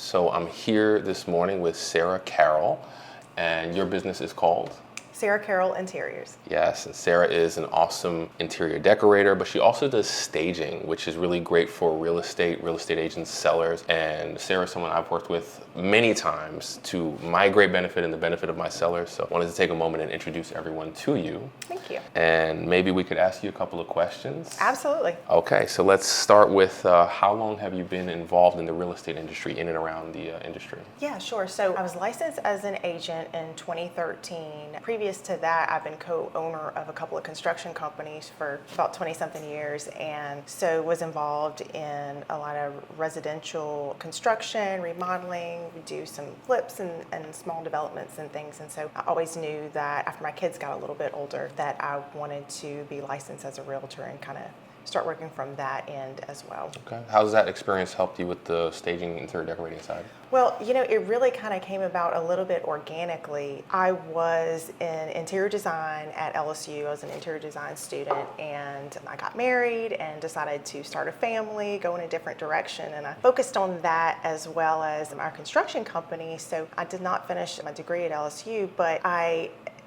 So I'm here this morning with Sarah Carroll, and your business is called? Sarah Carroll Interiors. Yes, and Sarah is an awesome interior decorator, but she also does staging, which is really great for real estate agents, sellers. And Sarah's someone I've worked with many times to my great benefit and the benefit of my sellers. So I wanted to take a moment and introduce everyone to you. Thank you. And maybe we could ask you a couple of questions. Absolutely. Okay, so let's start with how long have you been involved in the real estate industry, in and around the industry? Yeah, sure. So I was licensed as an agent in 2013. Previous to that, I've been co-owner of a couple of construction companies for about 20-something years, and so was involved in a lot of residential construction, remodeling. We do some flips and small developments and things, and so I always knew that after my kids got a little bit older that I wanted to be licensed as a realtor and kind of start working from that end as well. Okay. How's that experience helped you with the staging, interior decorating side? Well, it really kind of came about a little bit organically. I was in interior design at LSU. I was an interior design student, and I got married and decided to start a family, go in a different direction, and I focused on that as well as our construction company. So I did not finish my degree at LSU, but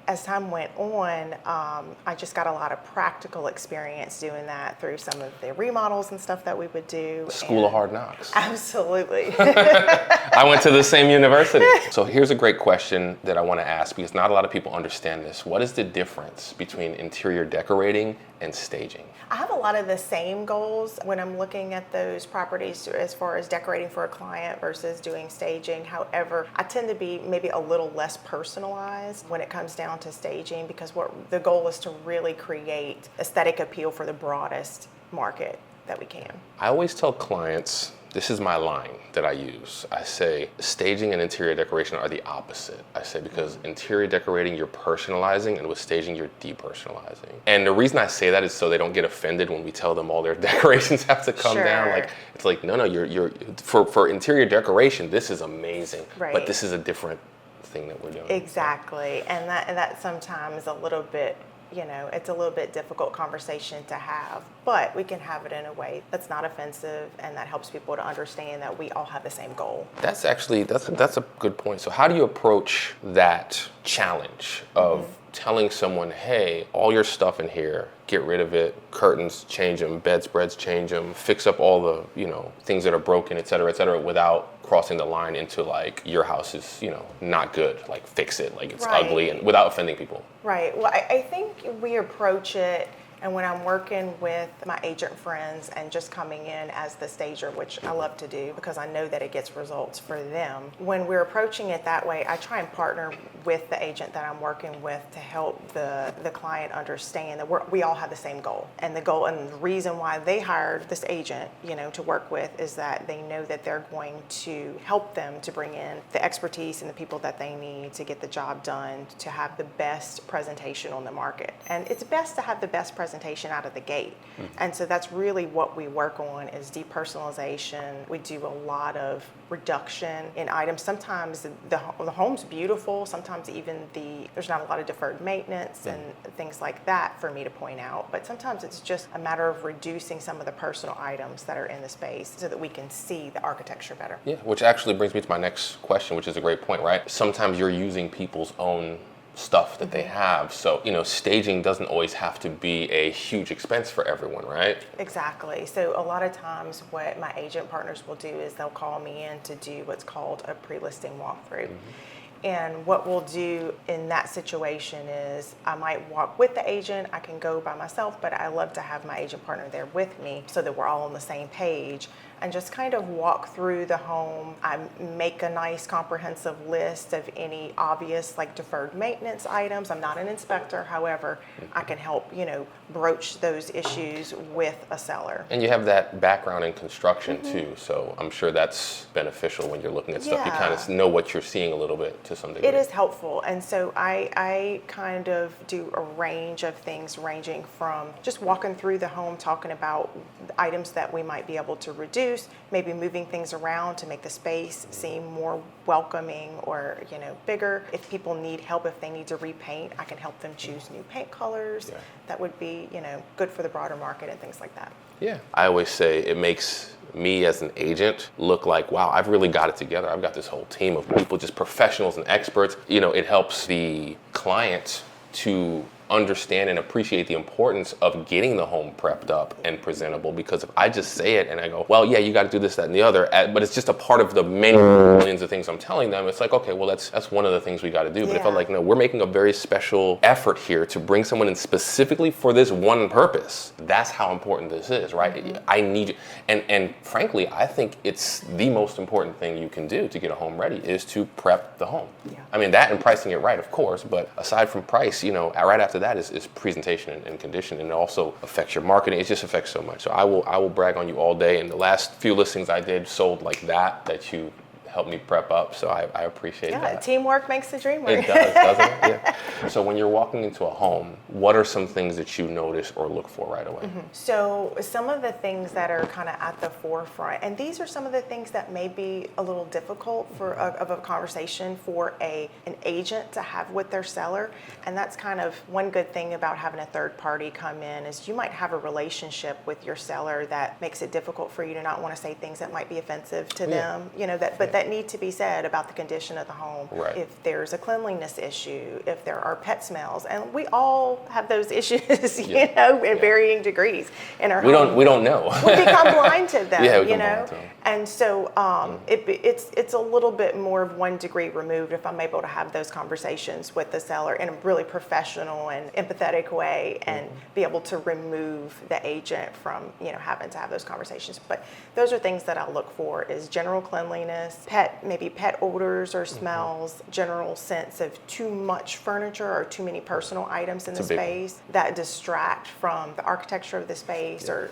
as time went on, I just got a lot of practical experience doing that through some of the remodels and stuff that we would do. School of Hard Knocks. Absolutely. I went to the same university. So here's a great question that I want to ask, because not a lot of people understand this. What is the difference between interior decorating and staging? I have a lot of the same goals when I'm looking at those properties as far as decorating for a client versus doing staging. However, I tend to be maybe a little less personalized when it comes down to staging, because what the goal is to really create aesthetic appeal for the broadest market that we can. I always tell clients, this is my line that I use. I say staging and interior decoration are the opposite. I say because interior decorating, you're personalizing, and with staging, you're depersonalizing. And the reason I say that is so they don't get offended when we tell them all their decorations have to come down. Like, it's like, no, you're for interior decoration, this is amazing, right, but this is a different thing that we're doing. Exactly, and that sometimes a little bit, it's a little bit difficult conversation to have, but we can have it in a way that's not offensive and that helps people to understand that we all have the same goal. That's actually, that's a good point. So how do you approach that challenge of telling someone, hey, all your stuff in here, get rid of it, curtains, change them, bedspreads, change them, fix up all the, things that are broken, et cetera, without crossing the line into like, your house is, not good, like fix it, like it's ugly, and without offending people. Right. Well, I think we approach it, and when I'm working with my agent friends and just coming in as the stager, which I love to do because I know that it gets results for them, when we're approaching it that way, I try and partner with the agent that I'm working with to help the client understand that we all have the same goal. And the goal and the reason why they hired this agent, to work with, is that they know that they're going to help them to bring in the expertise and the people that they need to get the job done, to have the best presentation on the market. And it's best to have the best presentation out of the gate. And so that's really what we work on, is depersonalization. We do a lot of reduction in items. Sometimes the home's beautiful, sometimes even there's not a lot of deferred maintenance and things like that for me to point out, but sometimes it's just a matter of reducing some of the personal items that are in the space so that we can see the architecture better. Yeah, which actually brings me to my next question, which is a great point, right? Sometimes you're using people's own stuff that they have. So, staging doesn't always have to be a huge expense for everyone, right? Exactly. So a lot of times what my agent partners will do is they'll call me in to do what's called a pre-listing walkthrough. And what we'll do in that situation is I might walk with the agent. I can go by myself, but I love to have my agent partner there with me so that we're all on the same page and just kind of walk through the home. I make a nice comprehensive list of any obvious like deferred maintenance items. I'm not an inspector, however, I can help, broach those issues with a seller. And you have that background in construction too, so I'm sure that's beneficial when you're looking at stuff. You kind of know what you're seeing a little bit to some degree. It is helpful, and so I kind of do a range of things, ranging from just walking through the home, talking about items that we might be able to reduce, juice, maybe moving things around to make the space seem more welcoming or, bigger. If people need help, if they need to repaint, I can help them choose new paint colors. Yeah. That would be, good for the broader market and things like that. Yeah. I always say it makes me as an agent look like, wow, I've really got it together. I've got this whole team of people, just professionals and experts. It helps the client to understand and appreciate the importance of getting the home prepped up and presentable, because if I just say it and I go, well, yeah, you got to do this, that, and the other, but it's just a part of the many millions of things I'm telling them, it's like, okay, well, that's one of the things we got to do. But if I'm like, no, we're making a very special effort here to bring someone in specifically for this one purpose, that's how important this is, right? Mm-hmm. I need you. And frankly, I think it's the most important thing you can do to get a home ready is to prep the home. Yeah. I mean, that and pricing it right, of course, but aside from price, right after that is presentation and condition, and it also affects your marketing. It just affects so much. So I will brag on you all day. And the last few listings I did sold like that you helped me prep up. So I appreciate that. Yeah, teamwork makes the dream work. It does, doesn't it? Yeah. So when you're walking into a home, what are some things that you notice or look for right away? Mm-hmm. So some of the things that are kind of at the forefront, and these are some of the things that may be a little difficult of a conversation for an agent to have with their seller. And that's kind of one good thing about having a third party come in is you might have a relationship with your seller that makes it difficult for you to not want to say things that might be offensive to them, that need to be said about the condition of the home. Right. If there's a cleanliness issue, if there are pet smells, and we all have those issues, in varying degrees in our home. We don't know. We become blind to them, Yeah, we become blind to them. And so it's a little bit more of 1 degree removed if I'm able to have those conversations with the seller in a really professional and empathetic way, and be able to remove the agent from having to have those conversations. But those are things that I look for: is general cleanliness, maybe pet odors or smells, general sense of too much furniture or too many personal items in the space that distract from the architecture of the space, or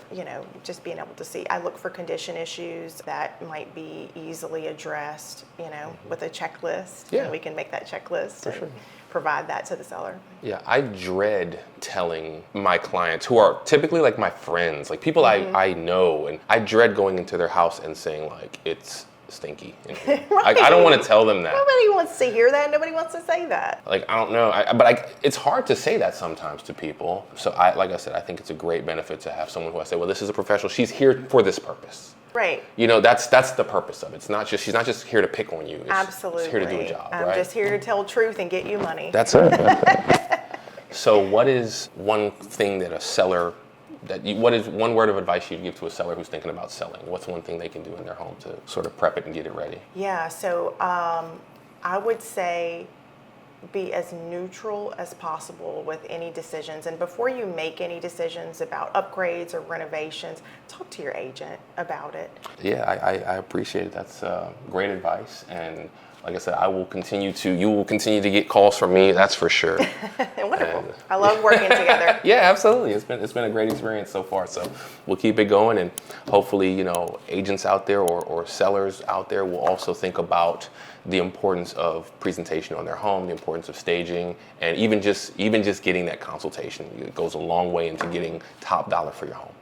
just being able to see. I look for condition issues that might be easily addressed, with a checklist. Yeah. And we can make that checklist For sure. provide that to the seller. Yeah, I dread telling my clients, who are typically like my friends, like people I know, and I dread going into their house and saying like, it's stinky. Right. I don't want to tell them that. Nobody wants to hear that. Nobody wants to say that. Like, I don't know, but it's hard to say that sometimes to people. So like I said, I think it's a great benefit to have someone who I say, well, this is a professional. She's here for this purpose. Right. That's the purpose of it. She's not just here to pick on you. Absolutely. She's here to do a job, I'm right? just here to tell truth and get you money. That's it. So what is one thing that a seller, what is one word of advice you'd give to a seller who's thinking about selling? What's one thing they can do in their home to sort of prep it and get it ready? Yeah, so I would say be as neutral as possible with any decisions. And before you make any decisions about upgrades or renovations, talk to your agent about it. Yeah, I appreciate it. That's great advice. And like I said, you will continue to get calls from me, that's for sure. Wonderful. I love working together. Yeah, absolutely. It's been a great experience so far. So we'll keep it going, and hopefully, agents out there or sellers out there will also think about the importance of presentation on their home, the importance of staging, and even just getting that consultation. It goes a long way into getting top dollar for your home.